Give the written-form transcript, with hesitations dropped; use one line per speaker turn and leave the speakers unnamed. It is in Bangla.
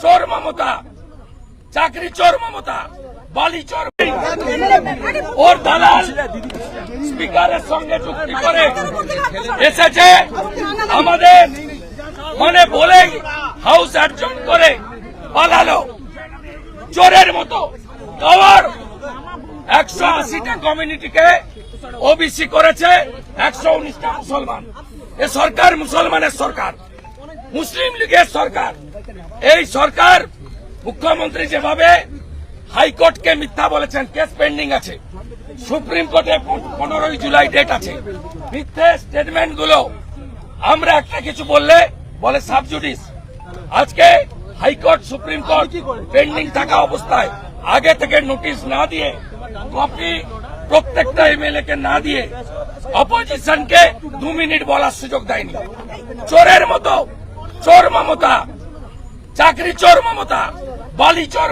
চোর মমতা, চাকরি চোর মমতা, বালি চোর। ওর দালাল স্পিকারের সঙ্গে চুক্তি করে এসেছে, আমাদের মানে বলেই হাউস অ্যাডজর্ন করে পালালো চোরের মতো। আবার 180টা কমিউনিটিকে ওবিসি করেছে, 119টা মুসলমান। এ সরকার মুসলমানের সরকার, মুসলিম লীগের সরকার। এই সরকার মুখ্যমন্ত্রী যেভাবে হাইকোর্টকে মিথ্যা বলেছেন, কেস পেন্ডিং আছে, সুপ্রিম কোর্টে 15 জুলাই ডেট আছে, মিথ্যে স্টেটমেন্ট গুলো আমরা একটা কিছু বললে বলে সাবজুডিস। আজকে হাইকোর্ট সুপ্রিম কোর্ট পেন্ডিং থাকা অবস্থায় আগে থেকে নোটিশ না দিয়ে, কপি প্রত্যেকটা এমএলএ কে না দিয়ে, অপোজিশনকে 2 মিনিট বলার সুযোগ দেয়নি। চোরের মতো চোর মমতা, চাকরি চোর মমতা, বালি চোর।